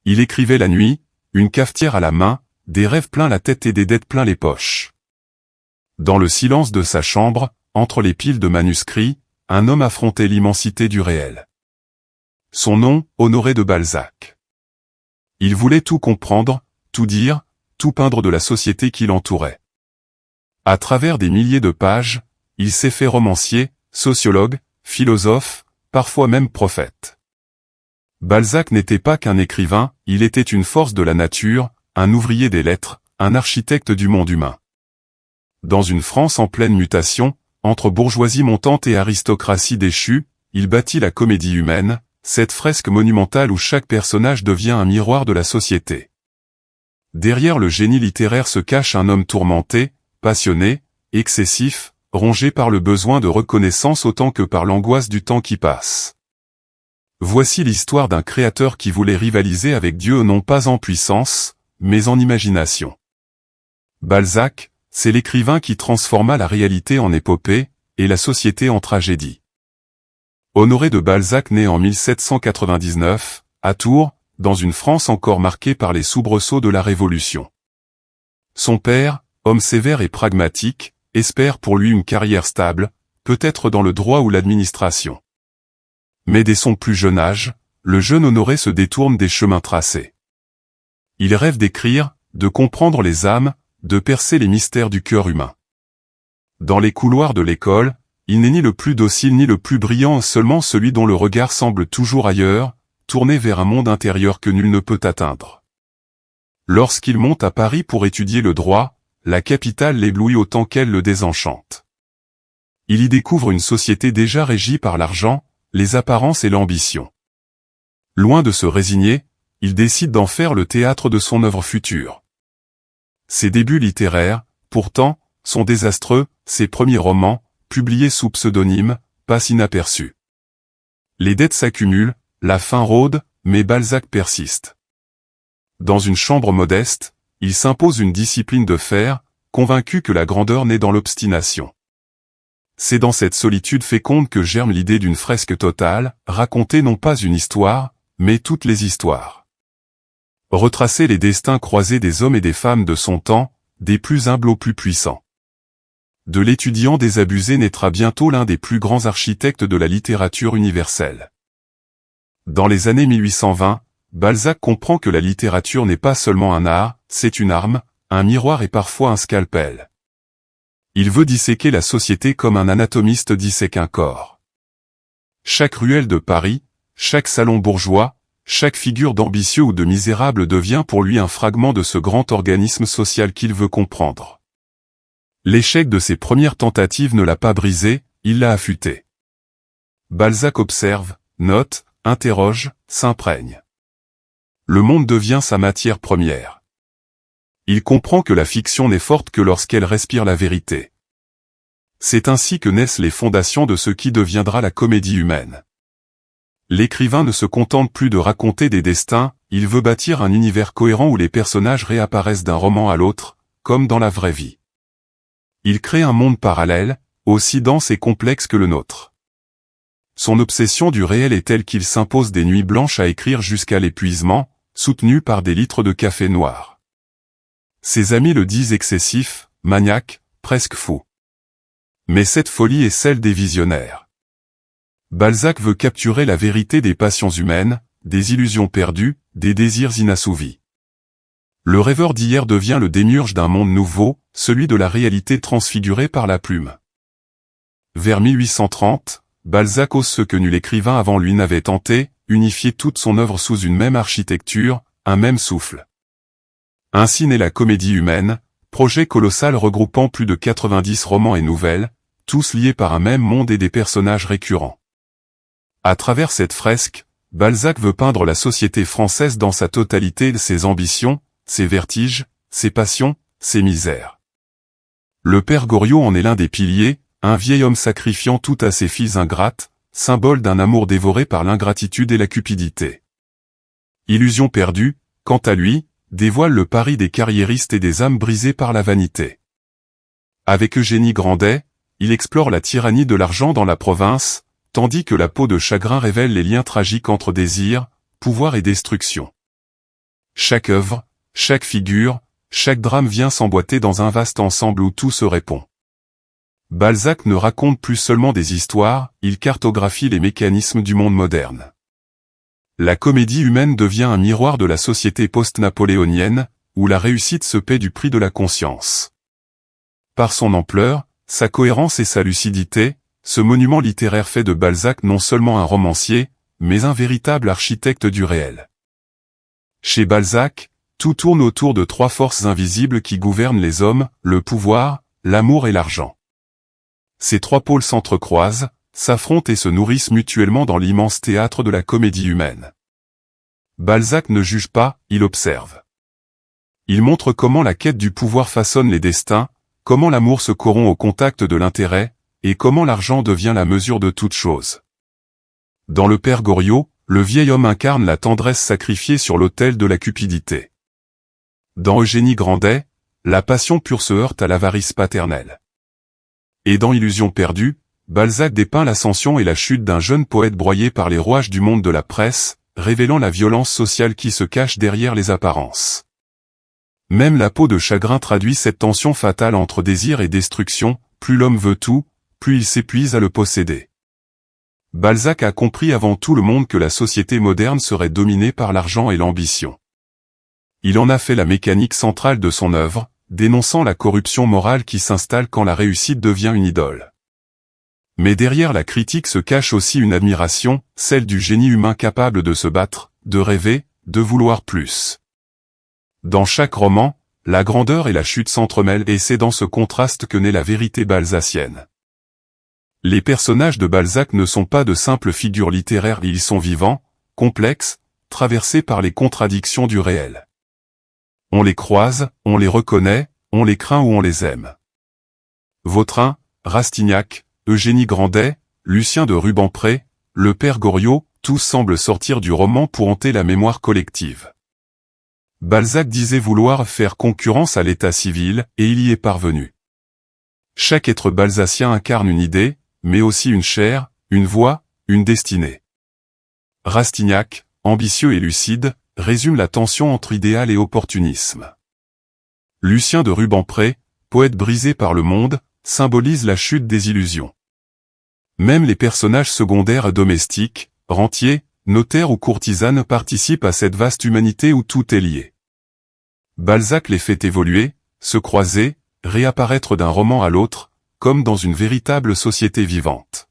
Il écrivait la nuit, une cafetière à la main, des rêves plein la tête et des dettes plein les poches. Dans le silence de sa chambre, entre les piles de manuscrits, un homme affrontait l'immensité du réel. Son nom, Honoré de Balzac. Il voulait tout comprendre, tout dire, tout peindre de la société qui l'entourait. À travers des milliers de pages, il s'est fait romancier, sociologue, philosophe, parfois même prophète. Balzac n'était pas qu'un écrivain, il était une force de la nature, un ouvrier des lettres, un architecte du monde humain. Dans une France en pleine mutation, entre bourgeoisie montante et aristocratie déchue, il bâtit la comédie humaine, cette fresque monumentale où chaque personnage devient un miroir de la société. Derrière le génie littéraire se cache un homme tourmenté, passionné, excessif, rongé par le besoin de reconnaissance autant que par l'angoisse du temps qui passe. Voici l'histoire d'un créateur qui voulait rivaliser avec Dieu non pas en puissance, mais en imagination. Balzac, c'est l'écrivain qui transforma la réalité en épopée, et la société en tragédie. Honoré de Balzac naît en 1799, à Tours, dans une France encore marquée par les soubresauts de la Révolution. Son père, homme sévère et pragmatique, espère pour lui une carrière stable, peut-être dans le droit ou l'administration. Mais dès son plus jeune âge, le jeune Honoré se détourne des chemins tracés. Il rêve d'écrire, de comprendre les âmes, de percer les mystères du cœur humain. Dans les couloirs de l'école, il n'est ni le plus docile ni le plus brillant, seulement celui dont le regard semble toujours ailleurs, tourné vers un monde intérieur que nul ne peut atteindre. Lorsqu'il monte à Paris pour étudier le droit, la capitale l'éblouit autant qu'elle le désenchante. Il y découvre une société déjà régie par l'argent, les apparences et l'ambition. Loin de se résigner, il décide d'en faire le théâtre de son œuvre future. Ses débuts littéraires, pourtant, sont désastreux, ses premiers romans, publiés sous pseudonyme, passent inaperçus. Les dettes s'accumulent, la faim rôde, mais Balzac persiste. Dans une chambre modeste, il s'impose une discipline de fer, convaincu que la grandeur naît dans l'obstination. C'est dans cette solitude féconde que germe l'idée d'une fresque totale, raconter non pas une histoire, mais toutes les histoires. Retracer les destins croisés des hommes et des femmes de son temps, des plus humbles aux plus puissants. De l'étudiant désabusé naîtra bientôt l'un des plus grands architectes de la littérature universelle. Dans les années 1820, Balzac comprend que la littérature n'est pas seulement un art, c'est une arme, un miroir et parfois un scalpel. Il veut disséquer la société comme un anatomiste dissèque un corps. Chaque ruelle de Paris, chaque salon bourgeois, chaque figure d'ambitieux ou de misérable devient pour lui un fragment de ce grand organisme social qu'il veut comprendre. L'échec de ses premières tentatives ne l'a pas brisé, il l'a affûté. Balzac observe, note, interroge, s'imprègne. Le monde devient sa matière première. Il comprend que la fiction n'est forte que lorsqu'elle respire la vérité. C'est ainsi que naissent les fondations de ce qui deviendra la comédie humaine. L'écrivain ne se contente plus de raconter des destins, il veut bâtir un univers cohérent où les personnages réapparaissent d'un roman à l'autre, comme dans la vraie vie. Il crée un monde parallèle, aussi dense et complexe que le nôtre. Son obsession du réel est telle qu'il s'impose des nuits blanches à écrire jusqu'à l'épuisement, soutenu par des litres de café noir. Ses amis le disent excessif, maniaque, presque fou. Mais cette folie est celle des visionnaires. Balzac veut capturer la vérité des passions humaines, des illusions perdues, des désirs inassouvis. Le rêveur d'hier devient le démiurge d'un monde nouveau, celui de la réalité transfigurée par la plume. Vers 1830, Balzac ose ce que nul écrivain avant lui n'avait tenté, unifier toute son œuvre sous une même architecture, un même souffle. Ainsi naît la comédie humaine, projet colossal regroupant plus de 90 romans et nouvelles, tous liés par un même monde et des personnages récurrents. À travers cette fresque, Balzac veut peindre la société française dans sa totalité, ses ambitions, ses vertiges, ses passions, ses misères. Le père Goriot en est l'un des piliers, un vieil homme sacrifiant tout à ses filles ingrates, symbole d'un amour dévoré par l'ingratitude et la cupidité. Illusion perdue, quant à lui, dévoile le Paris des carriéristes et des âmes brisées par la vanité. Avec Eugénie Grandet, il explore la tyrannie de l'argent dans la province, tandis que La peau de chagrin révèle les liens tragiques entre désir, pouvoir et destruction. Chaque œuvre, chaque figure, chaque drame vient s'emboîter dans un vaste ensemble où tout se répond. Balzac ne raconte plus seulement des histoires, il cartographie les mécanismes du monde moderne. La comédie humaine devient un miroir de la société post-napoléonienne, où la réussite se paie du prix de la conscience. Par son ampleur, sa cohérence et sa lucidité, ce monument littéraire fait de Balzac non seulement un romancier, mais un véritable architecte du réel. Chez Balzac, tout tourne autour de trois forces invisibles qui gouvernent les hommes, le pouvoir, l'amour et l'argent. Ces trois pôles s'entrecroisent, s'affrontent et se nourrissent mutuellement dans l'immense théâtre de la comédie humaine. Balzac ne juge pas, il observe. Il montre comment la quête du pouvoir façonne les destins, comment l'amour se corrompt au contact de l'intérêt, et comment l'argent devient la mesure de toute chose. Dans le Père Goriot, le vieil homme incarne la tendresse sacrifiée sur l'autel de la cupidité. Dans Eugénie Grandet, la passion pure se heurte à l'avarice paternelle. Et dans Illusion perdue, Balzac dépeint l'ascension et la chute d'un jeune poète broyé par les rouages du monde de la presse, révélant la violence sociale qui se cache derrière les apparences. Même La peau de chagrin traduit cette tension fatale entre désir et destruction, plus l'homme veut tout, plus il s'épuise à le posséder. Balzac a compris avant tout le monde que la société moderne serait dominée par l'argent et l'ambition. Il en a fait la mécanique centrale de son œuvre, dénonçant la corruption morale qui s'installe quand la réussite devient une idole. Mais derrière la critique se cache aussi une admiration, celle du génie humain capable de se battre, de rêver, de vouloir plus. Dans chaque roman, la grandeur et la chute s'entremêlent et c'est dans ce contraste que naît la vérité balzacienne. Les personnages de Balzac ne sont pas de simples figures littéraires, ils sont vivants, complexes, traversés par les contradictions du réel. On les croise, on les reconnaît, on les craint ou on les aime. Vautrin, Rastignac, Eugénie Grandet, Lucien de Rubempré, le Père Goriot, tous semblent sortir du roman pour hanter la mémoire collective. Balzac disait vouloir faire concurrence à l'état civil, et il y est parvenu. Chaque être balzacien incarne une idée, mais aussi une chair, une voix, une destinée. Rastignac, ambitieux et lucide, résume la tension entre idéal et opportunisme. Lucien de Rubempré, poète brisé par le monde, symbolise la chute des illusions. Même les personnages secondaires et domestiques, rentiers, notaires ou courtisanes participent à cette vaste humanité où tout est lié. Balzac les fait évoluer, se croiser, réapparaître d'un roman à l'autre, comme dans une véritable société vivante.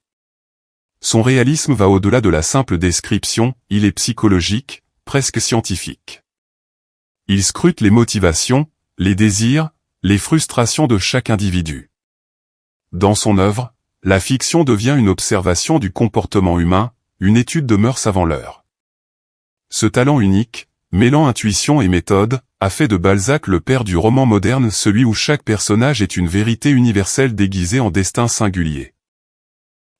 Son réalisme va au-delà de la simple description, il est psychologique, presque scientifique. Il scrute les motivations, les désirs, les frustrations de chaque individu. Dans son œuvre, la fiction devient une observation du comportement humain, une étude de mœurs avant l'heure. Ce talent unique, mêlant intuition et méthode, a fait de Balzac le père du roman moderne, celui où chaque personnage est une vérité universelle déguisée en destin singulier.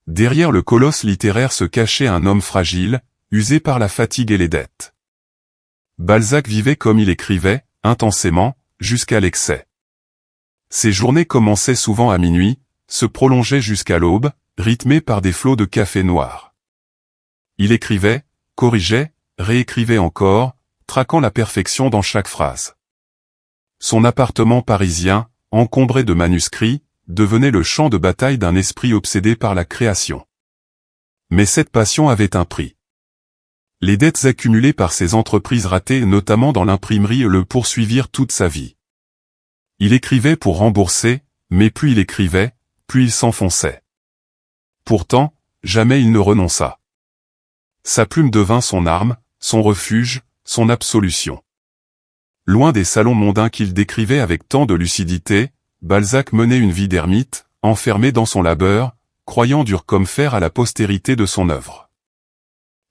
Derrière le colosse littéraire se cachait un homme fragile, usé par la fatigue et les dettes. Balzac vivait comme il écrivait, intensément, jusqu'à l'excès. Ses journées commençaient souvent à minuit, se prolongeaient jusqu'à l'aube, rythmées par des flots de café noir. Il écrivait, corrigeait, réécrivait encore, traquant la perfection dans chaque phrase. Son appartement parisien, encombré de manuscrits, devenait le champ de bataille d'un esprit obsédé par la création. Mais cette passion avait un prix. Les dettes accumulées par ses entreprises ratées, notamment dans l'imprimerie, le poursuivirent toute sa vie. Il écrivait pour rembourser, mais plus il écrivait, plus il s'enfonçait. Pourtant, jamais il ne renonça. Sa plume devint son arme, son refuge, son absolution. Loin des salons mondains qu'il décrivait avec tant de lucidité, Balzac menait une vie d'ermite, enfermé dans son labeur, croyant dur comme fer à la postérité de son œuvre.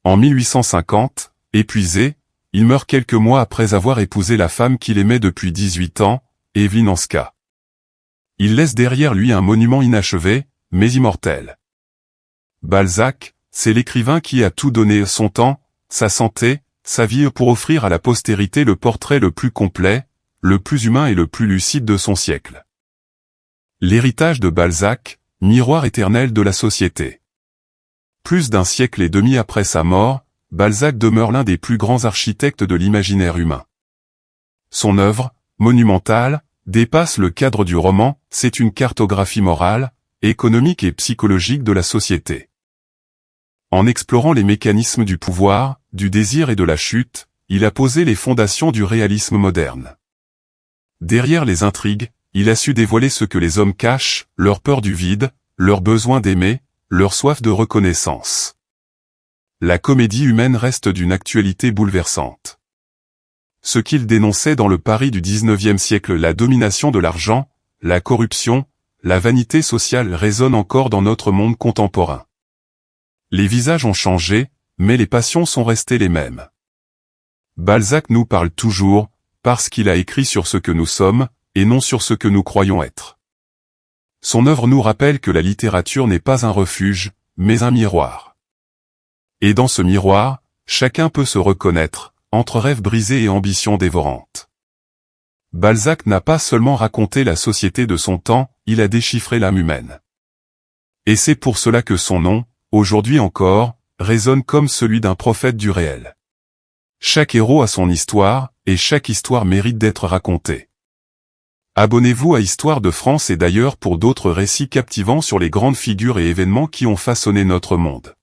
En 1850, épuisé, il meurt quelques mois après avoir épousé la femme qu'il aimait depuis 18 ans, Évelyne Anska. Il laisse derrière lui un monument inachevé, mais immortel. Balzac, c'est l'écrivain qui a tout donné, son temps, sa santé, sa vie pour offrir à la postérité le portrait le plus complet, le plus humain et le plus lucide de son siècle. L'héritage de Balzac, miroir éternel de la société. Plus d'un siècle et demi après sa mort, Balzac demeure l'un des plus grands architectes de l'imaginaire humain. Son œuvre, monumentale, dépasse le cadre du roman, c'est une cartographie morale, économique et psychologique de la société. En explorant les mécanismes du pouvoir, du désir et de la chute, il a posé les fondations du réalisme moderne. Derrière les intrigues, il a su dévoiler ce que les hommes cachent, leur peur du vide, leur besoin d'aimer, leur soif de reconnaissance. La comédie humaine reste d'une actualité bouleversante. Ce qu'il dénonçait dans le Paris du XIXe siècle, la domination de l'argent, la corruption, la vanité sociale résonne encore dans notre monde contemporain. Les visages ont changé, mais les passions sont restées les mêmes. Balzac nous parle toujours, parce qu'il a écrit sur ce que nous sommes, et non sur ce que nous croyons être. Son œuvre nous rappelle que la littérature n'est pas un refuge, mais un miroir. Et dans ce miroir, chacun peut se reconnaître, entre rêves brisés et ambitions dévorantes. Balzac n'a pas seulement raconté la société de son temps, il a déchiffré l'âme humaine. Et c'est pour cela que son nom, aujourd'hui encore, résonne comme celui d'un prophète du réel. Chaque héros a son histoire, et chaque histoire mérite d'être racontée. Abonnez-vous à Histoire de France et d'ailleurs pour d'autres récits captivants sur les grandes figures et événements qui ont façonné notre monde.